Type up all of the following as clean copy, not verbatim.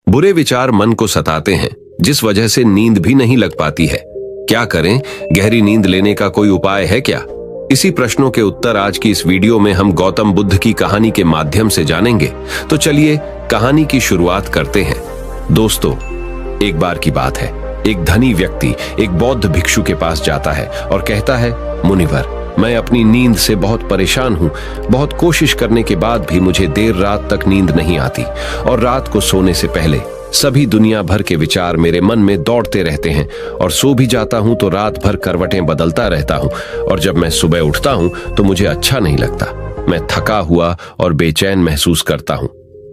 बुरे विचार मन को सताते हैं, जिस वजह से नींद भी नहीं लग पाती है। क्या करें? गहरी नींद लेने का कोई उपाय है क्या? इसी प्रश्नों के उत्तर आज की इस वीडियो में हम गौतम बुद्ध की कहानी के माध्यम से जानेंगे। तो चलिए कहानी की शुरुआत करते हैं। दोस्तों, एक बार की बात है, एक धनी व्यक्ति एक बौद्ध भिक्षु के पास जाता है और कहता है, मुनिवर, मैं अपनी नींद से बहुत परेशान हूँ। बहुत कोशिश करने के बाद भी मुझे देर रात तक नींद नहीं आती और रात को सोने से पहले सभी दुनिया भर के विचार मेरे मन में दौड़ते रहते हैं और सो भी जाता हूँ तो रात भर करवटें बदलता रहता हूँ और जब मैं सुबह उठता हूँ तो मुझे अच्छा नहीं लगता। मैं थका हुआ और बेचैन महसूस करता हूँ।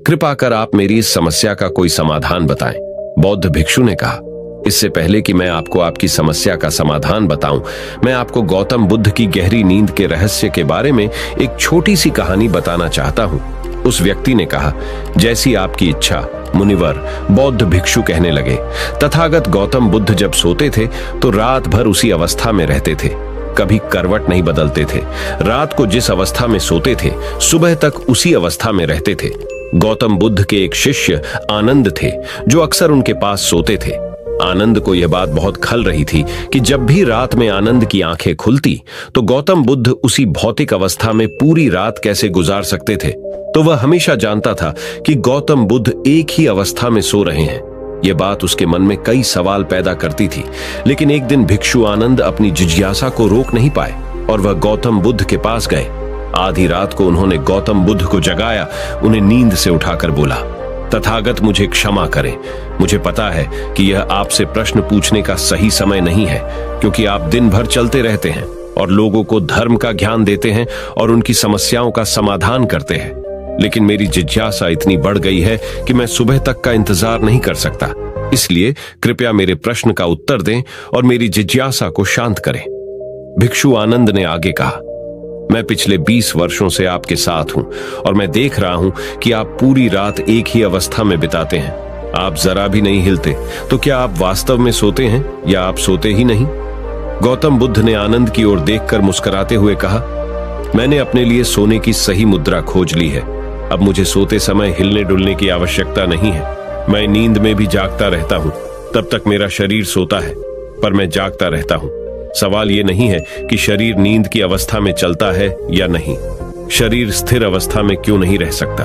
कृपा कर आप मेरी इस समस्या का कोई समाधान बताएं। बौद्ध भिक्षु ने कहा, इससे पहले कि मैं आपको आपकी समस्या का समाधान बताऊं, मैं आपको गौतम बुद्ध की गहरी नींद के रहस्य के बारे में एक छोटी सी कहानी बताना चाहता हूं। उस व्यक्ति ने कहा, जैसी आपकी इच्छा मुनिवर। बौद्ध भिक्षु कहने लगे, तथागत गौतम बुद्ध जब सोते थे तो रात भर उसी अवस्था में रहते थे, कभी करवट नहीं बदलते थे। रात को जिस अवस्था में सोते थे सुबह तक उसी अवस्था में रहते थे। गौतम बुद्ध के एक शिष्य आनंद थे जो अक्सर उनके पास सोते थे। आनंद को यह बात बहुत खल रही थी कि जब भी रात में आनंद की आंखें खुलती तो गौतम बुद्ध उसी भौतिक अवस्था में पूरी रात कैसे गुजार सकते थे। तो वह हमेशा जानता था कि गौतम बुद्ध एक ही अवस्था में सो रहे हैं। यह बात उसके मन में कई सवाल पैदा करती थी। लेकिन एक दिन भिक्षु आनंद अपनी जिज्ञासा को रोक नहीं पाए और वह गौतम बुद्ध के पास गए। आधी रात को उन्होंने गौतम बुद्ध को जगाया, उन्हें नींद से उठाकर बोला, तथागत मुझे क्षमा करें। मुझे पता है कि यह आपसे प्रश्न पूछने का सही समय नहीं है, क्योंकि आप दिन भर चलते रहते हैं और लोगों को धर्म का ज्ञान देते हैं और उनकी समस्याओं का समाधान करते हैं। लेकिन मेरी जिज्ञासा इतनी बढ़ गई है कि मैं सुबह तक का इंतजार नहीं कर सकता। इसलिए कृपया मेरे प्रश्न का उत्तर दें और मेरी जिज्ञासा को शांत करें। भिक्षु आनंद ने आगे कहा, मैं पिछले 20 वर्षों से आपके साथ हूं और मैं देख रहा हूं कि आप पूरी रात एक ही अवस्था में बिताते हैं। आप जरा भी नहीं हिलते। तो क्या आप वास्तव में सोते हैं या आप सोते ही नहीं? गौतम बुद्ध ने आनंद की ओर देखकर मुस्कुराते हुए कहा, मैंने अपने लिए सोने की सही मुद्रा खोज ली है। अब मुझे सोते समय हिलने डुलने की आवश्यकता नहीं है। मैं नींद में भी जागता रहता हूं। तब तक मेरा शरीर सोता है, पर मैं जागता रहता हूं। सवाल ये नहीं है कि शरीर नींद की अवस्था में चलता है या नहीं। शरीर स्थिर अवस्था में क्यों नहीं रह सकता?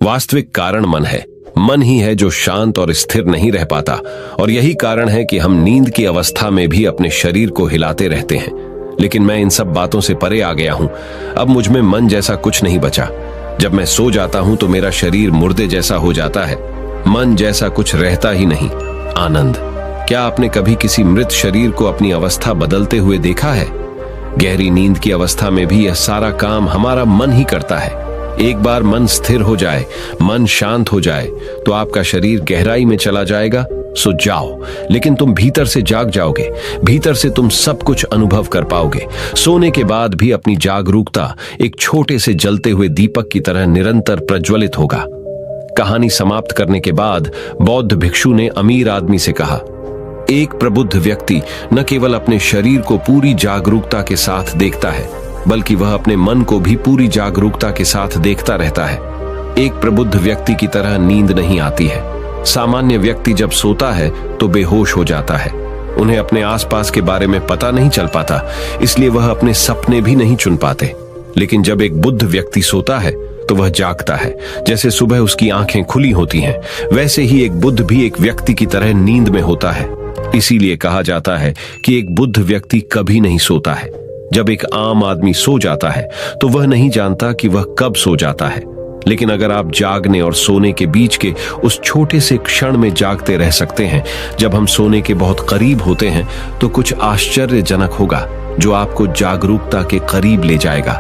वास्तविक कारण मन है। मन ही है जो शांत और स्थिर नहीं रह पाता और यही कारण है कि हम नींद की अवस्था में भी अपने शरीर को हिलाते रहते हैं। लेकिन मैं इन सब बातों से परे आ गया हूं। अब मुझ में मन जैसा कुछ नहीं बचा। जब मैं सो जाता हूं तो मेरा शरीर मुर्दे जैसा हो जाता है। मन जैसा कुछ रहता ही नहीं। आनंद, क्या आपने कभी किसी मृत शरीर को अपनी अवस्था बदलते हुए देखा है? गहरी नींद की अवस्था में भी यह सारा काम हमारा मन ही करता है। एक बार मन स्थिर हो जाए, मन शांत हो जाए तो आपका शरीर गहराई में चला जाएगा। सो जाओ, लेकिन तुम भीतर से जाग जाओगे। भीतर से तुम सब कुछ अनुभव कर पाओगे। सोने के बाद भी अपनी जागरूकता एक छोटे से जलते हुए दीपक की तरह निरंतर प्रज्वलित होगा। कहानी समाप्त करने के बाद बौद्ध भिक्षु ने अमीर आदमी से कहा, एक प्रबुद्ध व्यक्ति न केवल अपने शरीर को पूरी जागरूकता के साथ देखता है, बल्कि वह अपने मन को भी पूरी जागरूकता के साथ देखता रहता है। एक प्रबुद्ध व्यक्ति की तरह नींद नहीं आती है। सामान्य व्यक्ति जब सोता है तो बेहोश हो जाता है। उन्हें अपने आसपास के बारे में पता नहीं चल पाता, इसलिए वह अपने सपने भी नहीं चुन पाते। लेकिन जब एक बुद्ध व्यक्ति सोता है तो वह जागता है। जैसे सुबह उसकी आंखें खुली होती हैं, वैसे ही एक बुद्ध भी एक व्यक्ति की तरह नींद में होता है। इसीलिए कहा जाता है कि एक बुद्ध व्यक्ति कभी नहीं सोता है। जब एक आम आदमी सो जाता है तो वह नहीं जानता कि वह कब सो जाता है। लेकिन अगर आप जागने और सोने के बीच के उस छोटे से क्षण में जागते रह सकते हैं, जब हम सोने के बहुत करीब होते हैं, तो कुछ आश्चर्यजनक होगा जो आपको जागरूकता के करीब ले जाएगा।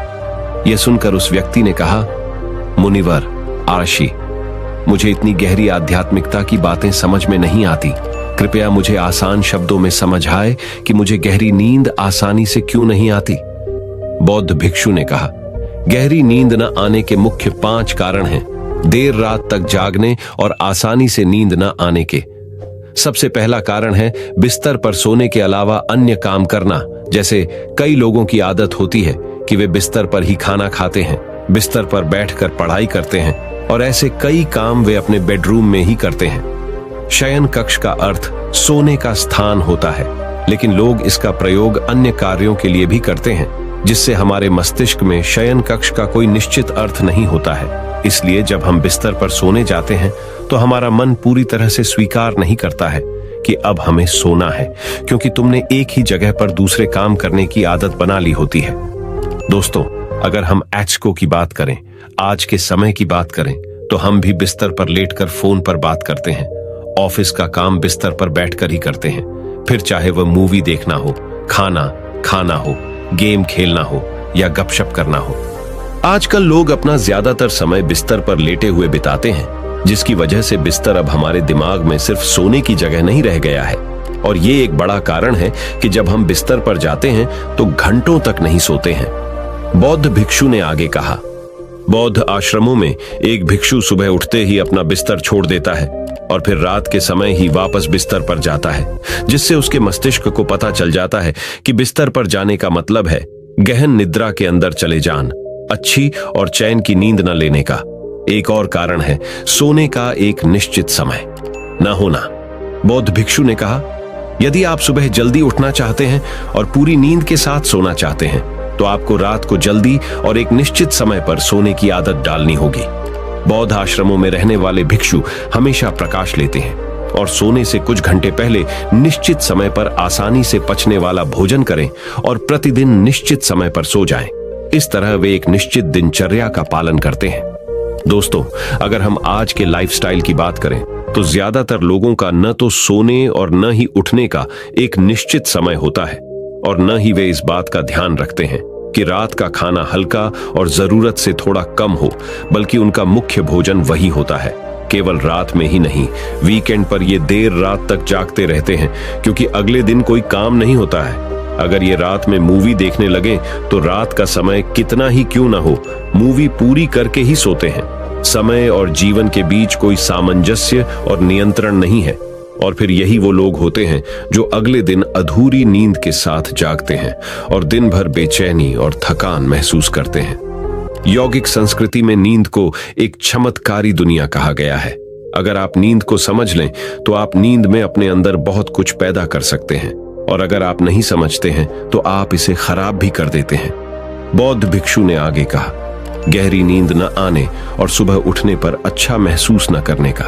यह सुनकर उस व्यक्ति ने कहा, मुनिवर आर्षि, मुझे इतनी गहरी आध्यात्मिकता की बातें समझ में नहीं आती। कृपया मुझे आसान शब्दों में समझाए कि मुझे गहरी नींद आसानी से क्यों नहीं आती। बौद्ध भिक्षु ने कहा, गहरी नींद न आने के मुख्य 5 कारण हैं। देर रात तक जागने और आसानी से नींद न आने के। सबसे पहला कारण है बिस्तर पर सोने के अलावा अन्य काम करना। जैसे कई लोगों की आदत होती है कि वे बिस्तर पर ही खाना खाते हैं, बिस्तर पर बैठकर पढ़ाई करते हैं और ऐसे कई काम वे अपने बेडरूम में ही करते हैं। शयन कक्ष का अर्थ सोने का स्थान होता है, लेकिन लोग इसका प्रयोग अन्य कार्यों के लिए भी करते हैं, जिससे हमारे मस्तिष्क में शयन कक्ष का कोई निश्चित अर्थ नहीं होता है। इसलिए जब हम बिस्तर पर सोने जाते हैं तो हमारा मन पूरी तरह से स्वीकार नहीं करता है कि अब हमें सोना है, क्योंकि तुमने एक ही जगह पर दूसरे काम करने की आदत बना ली होती है। दोस्तों, अगर हम आजकल की बात करें, आज के समय की बात करें, तो हम भी बिस्तर पर लेटकर फोन पर बात करते हैं। ऑफिस का काम बिस्तर पर बैठकर ही करते हैं, फिर चाहे वह मूवी देखना हो, खाना खाना हो, गेम खेलना हो या गपशप करना हो। आजकल लोग अपना ज्यादातर समय बिस्तर पर लेटे हुए बिताते हैं, जिसकी वजह से बिस्तर अब हमारे दिमाग में सिर्फ सोने की जगह नहीं रह गया है। और ये एक बड़ा कारण है कि जब हम बिस्तर पर जाते हैं तो घंटों तक नहीं सोते हैं। बौद्ध भिक्षु ने आगे कहा, बौद्ध आश्रमों में एक भिक्षु सुबह उठते ही अपना बिस्तर छोड़ देता है और फिर रात के समय ही वापस बिस्तर पर जाता है, जिससे उसके मस्तिष्क को पता चल जाता है कि बिस्तर पर जाने का मतलब है गहन निद्रा के अंदर चले जान, अच्छी और चैन की नींद न लेने का। एक और कारण है सोने का एक निश्चित समय न होना। बौद्ध भिक्षु ने कहा, यदि आप सुबह जल्दी उठना चाहते हैं और पूरी नींद के साथ सोना चाहते हैं तो आपको रात को जल्दी और एक निश्चित समय पर सोने की आदत डालनी होगी। बौद्ध आश्रमों में रहने वाले भिक्षु हमेशा प्रकाश लेते हैं और सोने से कुछ घंटे पहले निश्चित समय पर आसानी से पचने वाला भोजन करें और प्रतिदिन निश्चित समय पर सो जाएं। इस तरह वे एक निश्चित दिनचर्या का पालन करते हैं। दोस्तों, अगर हम आज के लाइफस्टाइल की बात करें तो ज्यादातर लोगों का न तो सोने और न ही उठने का एक निश्चित समय होता है, और न ही वे इस बात का ध्यान रखते हैं कि रात का खाना हल्का और जरूरत से थोड़ा कम हो, बल्कि उनका मुख्य भोजन वही होता है। केवल रात में ही नहीं, वीकेंड पर ये देर रात तक जागते रहते हैं, क्योंकि अगले दिन कोई काम नहीं होता है। अगर ये रात में मूवी देखने लगे तो रात का समय कितना ही क्यों ना हो, मूवी पूरी करके ही सोते हैं। समय और जीवन के बीच कोई सामंजस्य और नियंत्रण नहीं है, और फिर यही वो लोग होते हैं जो अगले दिन अधूरी नींद के साथ जागते हैं और दिन भर बेचैनी और थकान महसूस करते हैं। यौगिक संस्कृति में नींद को एक चमत्कारी दुनिया कहा गया है। अगर आप नींद को समझ लें तो आप नींद में अपने अंदर बहुत कुछ पैदा कर सकते हैं, और अगर आप नहीं समझते हैं तो आप इसे खराब भी कर देते हैं। बौद्ध भिक्षु ने आगे कहा, गहरी नींद न आने और सुबह उठने पर अच्छा महसूस न करने का।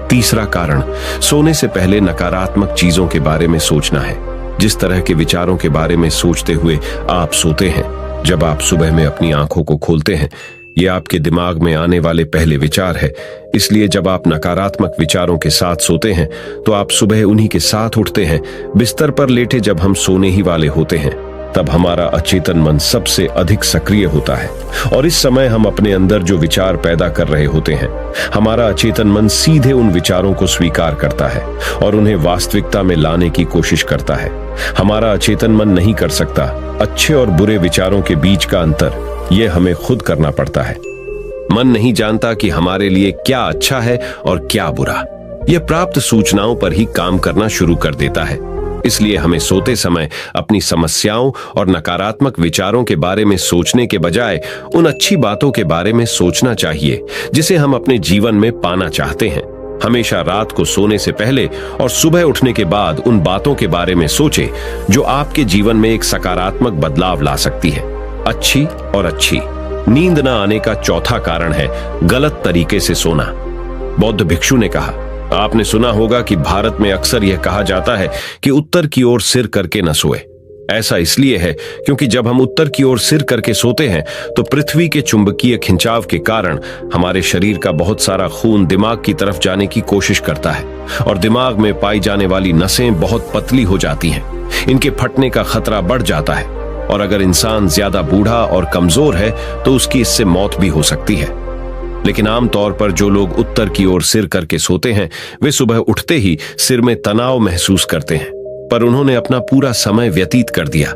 तीसरा कारण, सोने से पहले नकारात्मक चीजों के बारे में सोचना है। जिस तरह के विचारों के बारे में सोचते हुए आप सोते हैं, जब आप सुबह में अपनी आंखों को खोलते हैं, ये आपके दिमाग में आने वाले पहले विचार है। इसलिए जब आप नकारात्मक विचारों के साथ सोते हैं तो आप सुबह उन्हीं के साथ उठते हैं। बिस्तर पर लेटे जब हम सोने ही वाले होते हैं, तब हमारा अचेतन मन सबसे अधिक सक्रिय होता है, और इस समय हम अपने अंदर जो विचार पैदा कर रहे होते हैं, हमारा अचेतन मन सीधे उन विचारों को स्वीकार करता है और उन्हें वास्तविकता में लाने की कोशिश करता है। हमारा अचेतन मन नहीं कर सकता। अच्छे और बुरे विचारों के बीच का अंतर यह हमें खुद करना पड़ता है। मन नहीं जानता कि हमारे लिए क्या अच्छा है और क्या बुरा। यह प्राप्त सूचनाओं पर ही काम करना शुरू कर देता है। इसलिए हमें सोते समय अपनी समस्याओं और नकारात्मक विचारों के बारे में सोचने के बजाय उन अच्छी बातों के बारे में सोचना चाहिए जिसे हम अपने जीवन में पाना चाहते हैं। हमेशा रात को सोने से पहले और सुबह उठने के बाद उन बातों के बारे में सोचें जो आपके जीवन में एक सकारात्मक बदलाव ला सकती है। अच्छी और अच्छी नींद न आने का चौथा कारण है गलत तरीके से सोना। बौद्ध भिक्षु ने कहा, आपने सुना होगा कि भारत में अक्सर यह कहा जाता है कि उत्तर की ओर सिर करके न सोए। ऐसा इसलिए है क्योंकि जब हम उत्तर की ओर सिर करके सोते हैं तो पृथ्वी के चुंबकीय खिंचाव के कारण हमारे शरीर का बहुत सारा खून दिमाग की तरफ जाने की कोशिश करता है, और दिमाग में पाई जाने वाली नसें बहुत पतली हो जाती हैं। इनके फटने का खतरा बढ़ जाता है, और अगर इंसान ज्यादा बूढ़ा और कमजोर है तो उसकी इससे मौत भी हो सकती है। लेकिन आमतौर पर जो लोग उत्तर की ओर सिर करके सोते हैं वे सुबह उठते ही सिर में तनाव महसूस करते हैं, पर उन्होंने अपना पूरा समय व्यतीत कर दिया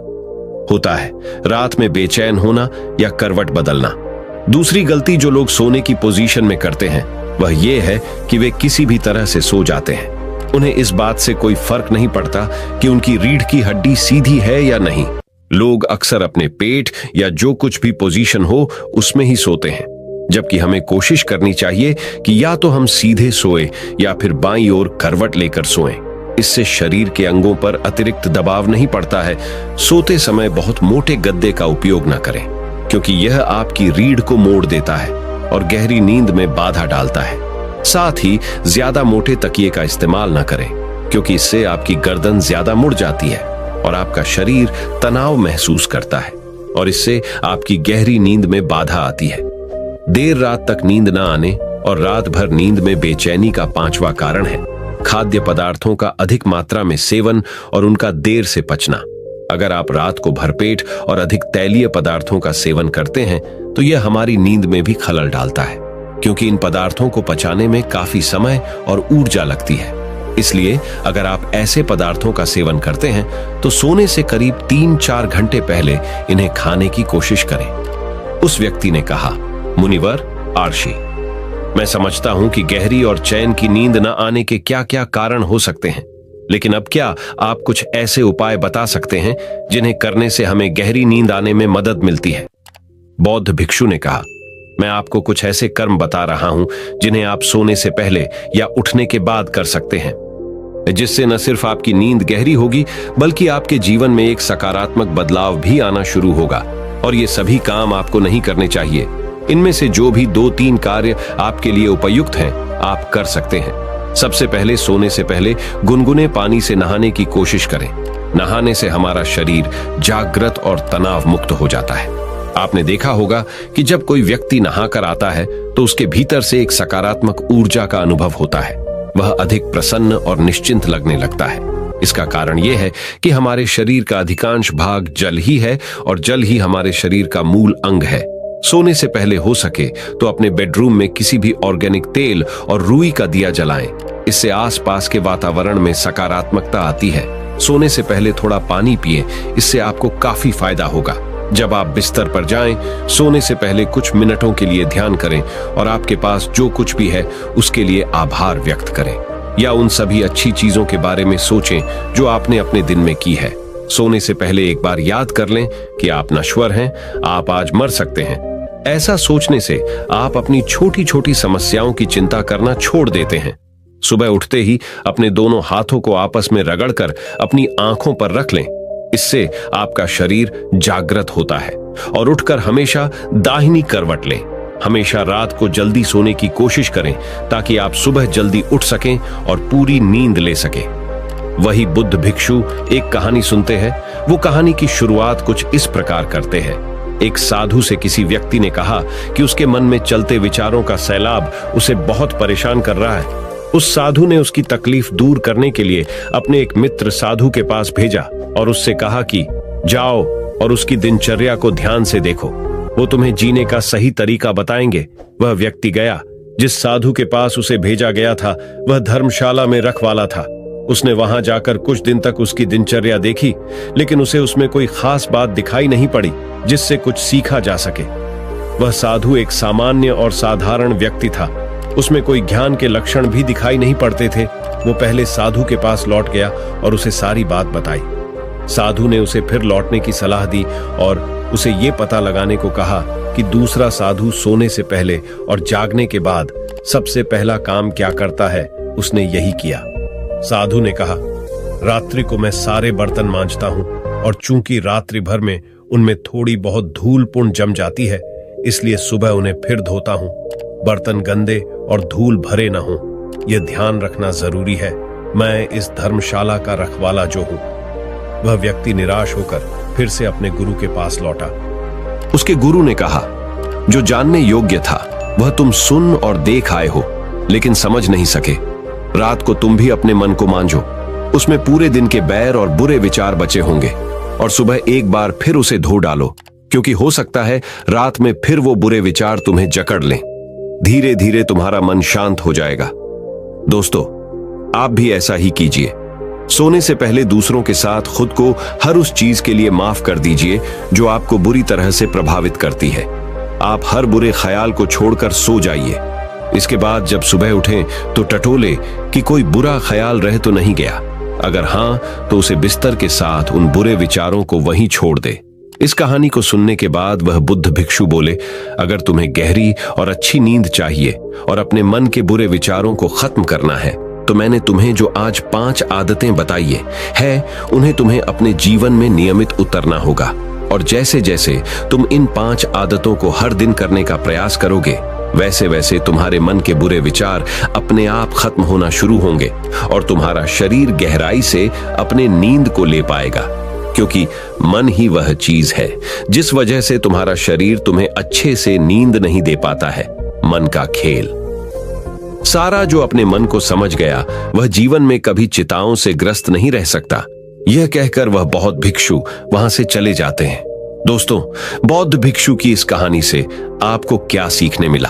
होता है रात में बेचैन होना या करवट बदलना। दूसरी गलती जो लोग सोने की पोजीशन में करते हैं वह यह है कि वे किसी भी तरह से सो जाते हैं। उन्हें इस बात से कोई फर्क नहीं पड़ता कि उनकी रीढ़ की हड्डी सीधी है या नहीं। लोग अक्सर अपने पेट या जो कुछ भी पोजीशन हो उसमें ही सोते हैं। जबकि हमें कोशिश करनी चाहिए कि या तो हम सीधे सोए या फिर बाईं ओर करवट लेकर सोएं। इससे शरीर के अंगों पर अतिरिक्त दबाव नहीं पड़ता है। सोते समय बहुत मोटे गद्दे का उपयोग न करें, क्योंकि यह आपकी रीढ़ को मोड़ देता है और गहरी नींद में बाधा डालता है। साथ ही ज्यादा मोटे तकिए का इस्तेमाल न करें, क्योंकि इससे आपकी गर्दन ज्यादा मुड़ जाती है और आपका शरीर तनाव महसूस करता है और इससे आपकी गहरी नींद में बाधा आती है। देर रात तक नींद न आने और रात भर नींद में बेचैनी का 5वां कारण है खाद्य पदार्थों का अधिक मात्रा में सेवन और उनका देर से पचना। अगर आप रात को भरपेट और अधिक तैलीय पदार्थों का सेवन करते हैं तो यह हमारी नींद में भी खलल डालता है, क्योंकि इन पदार्थों को पचाने में काफी समय और ऊर्जा लगती है। इसलिए अगर आप ऐसे पदार्थों का सेवन करते हैं तो सोने से करीब 3-4 घंटे पहले इन्हें खाने की कोशिश करें। उस व्यक्ति ने कहा, मुनिवर आर्षी, मैं समझता हूं कि गहरी और चैन की नींद न आने के क्या क्या कारण हो सकते हैं, लेकिन अब क्या आप कुछ ऐसे उपाय बता सकते हैं जिन्हें करने से हमें गहरी नींद आने में मदद मिलती है? बौद्ध भिक्षु ने कहा, मैं आपको कुछ ऐसे कर्म बता रहा हूं जिन्हें आप सोने से पहले या उठने के बाद कर सकते हैं, जिससे न सिर्फ आपकी नींद गहरी होगी बल्कि आपके जीवन में एक सकारात्मक बदलाव भी आना शुरू होगा। और ये सभी काम आपको नहीं करने चाहिए। इनमें से जो भी 2-3 कार्य आपके लिए उपयुक्त हैं, आप कर सकते हैं। सबसे पहले, सोने से पहले गुनगुने पानी से नहाने की कोशिश करें। नहाने से हमारा शरीर जागृत और तनाव मुक्त हो जाता है। आपने देखा होगा कि जब कोई व्यक्ति नहाकर आता है तो उसके भीतर से एक सकारात्मक ऊर्जा का अनुभव होता है। वह अधिक प्रसन्न और निश्चिंत लगने लगता है। इसका कारण यह है कि हमारे शरीर का अधिकांश भाग जल ही है और जल ही हमारे शरीर का मूल अंग है। सोने से पहले हो सके तो अपने बेडरूम में किसी भी ऑर्गेनिक तेल और रुई का दिया जलाएं। इससे आसपास के वातावरण में सकारात्मकता आती है। सोने से पहले थोड़ा पानी पिएं, इससे आपको काफी फायदा होगा। जब आप बिस्तर पर जाएं, सोने से पहले कुछ मिनटों के लिए ध्यान करें और आपके पास जो कुछ भी है उसके लिए आभार व्यक्त करें, या उन सभी अच्छी चीजों के बारे में सोचें जो आपने अपने दिन में की है। सोने से पहले एक बार याद कर लें कि आप नश्वर हैं, आप आज मर सकते हैं। ऐसा सोचने से आप अपनी छोटी छोटी समस्याओं की चिंता करना छोड़ देते हैं। सुबह उठते ही अपने दोनों हाथों को आपस में रगड़कर अपनी आंखों पर रख लें। इससे आपका शरीर जागृत होता है। और उठकर हमेशा दाहिनी करवट लें। हमेशा रात को जल्दी सोने की कोशिश करें ताकि आप सुबह जल्दी उठ सकें और पूरी नींद ले सकें। वही बुद्ध भिक्षु एक कहानी सुनते हैं। वो कहानी की शुरुआत कुछ इस प्रकार करते हैं। एक साधु से किसी व्यक्ति ने कहा कि उसके मन में चलते विचारों का सैलाब उसे बहुत परेशान कर रहा है। उस साधु ने उसकी तकलीफ दूर करने के लिए अपने एक मित्र साधु के पास भेजा और उससे कहा कि जाओ और उसकी दिनचर्या को ध्यान से देखो, वो तुम्हें जीने का सही तरीका बताएंगे। वह व्यक्ति गया। जिस साधु के पास उसे भेजा गया था वह धर्मशाला में रखवाला था। उसने वहां जाकर कुछ दिन तक उसकी दिनचर्या देखी, लेकिन उसे उसमें कोई खास बात दिखाई नहीं पड़ी जिससे कुछ सीखा जा सके। वह साधु एक सामान्य और साधारण व्यक्ति था। उसमें कोई ज्ञान के लक्षण भी दिखाई नहीं पड़ते थे। वो पहले साधु के पास लौट गया और उसे सारी बात बताई। साधु ने उसे फिर लौटने की सलाह दी और उसे ये पता लगाने को कहा कि दूसरा साधु सोने से पहले और जागने के बाद सबसे पहला काम क्या करता है। उसने यही किया। साधु ने कहा, रात्रि को मैं सारे बर्तन मांजता हूं और चूंकि रात्रि भर में उनमें थोड़ी बहुत धूल पुण जम जाती है, इसलिए सुबह उन्हें फिर धोता हूं। बर्तन गंदे और धूल भरे न हों, यह ध्यान रखना जरूरी है। मैं इस धर्मशाला का रखवाला जो हूं। वह व्यक्ति निराश होकर फिर से अपने गुरु के पास लौटा। उसके गुरु ने कहा, जो जानने योग्य था वह तुम सुन और देख आए हो, लेकिन समझ नहीं सके। रात को तुम भी अपने मन को मांझो, उसमें पूरे दिन के बैर और बुरे विचार बचे होंगे, और सुबह एक बार फिर उसे धो डालो, क्योंकि हो सकता है रात में फिर वो बुरे विचार तुम्हें जकड़ लें। धीरे धीरे तुम्हारा मन शांत हो जाएगा। दोस्तों, आप भी ऐसा ही कीजिए। सोने से पहले दूसरों के साथ खुद को हर उस चीज के लिए माफ कर दीजिए जो आपको बुरी तरह से प्रभावित करती है। आप हर बुरे ख्याल को छोड़कर सो जाइए। इसके बाद जब सुबह उठें तो टटोले कि कोई बुरा ख्याल रह तो नहीं गया। अगर हां, तो उसे बिस्तर के साथ उन बुरे विचारों को वहीं छोड़ दे। इस कहानी को सुनने के बाद वह बुद्ध भिक्षु बोले, अगर तुम्हें गहरी और अच्छी नींद चाहिए और अपने मन के बुरे विचारों को खत्म करना है तो मैंने तुम्हें जो आज 5 आदतें बताई है उन्हें तुम्हें अपने जीवन में नियमित उतरना होगा। और जैसे जैसे तुम इन 5 आदतों को हर दिन करने का प्रयास करोगे, वैसे वैसे तुम्हारे मन के बुरे विचार अपने आप खत्म होना शुरू होंगे और तुम्हारा शरीर गहराई से अपने नींद को ले पाएगा, क्योंकि मन ही वह चीज है जिस वजह से तुम्हारा शरीर तुम्हें अच्छे से नींद नहीं दे पाता है। मन का खेल। सारा जो अपने मन को समझ गया वह जीवन में कभी चिंताओं से ग्रस्त नहीं रह सकता। यह कहकर वह बौद्ध भिक्षु वहां से चले जाते हैं। दोस्तों, बौद्ध भिक्षु की इस कहानी से आपको क्या सीखने मिला,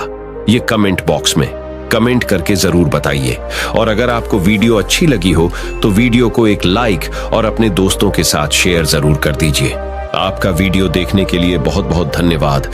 ये कमेंट बॉक्स में कमेंट करके जरूर बताइए। और अगर आपको वीडियो अच्छी लगी हो तो वीडियो को एक लाइक और अपने दोस्तों के साथ शेयर जरूर कर दीजिए। आपका वीडियो देखने के लिए बहुत बहुत धन्यवाद।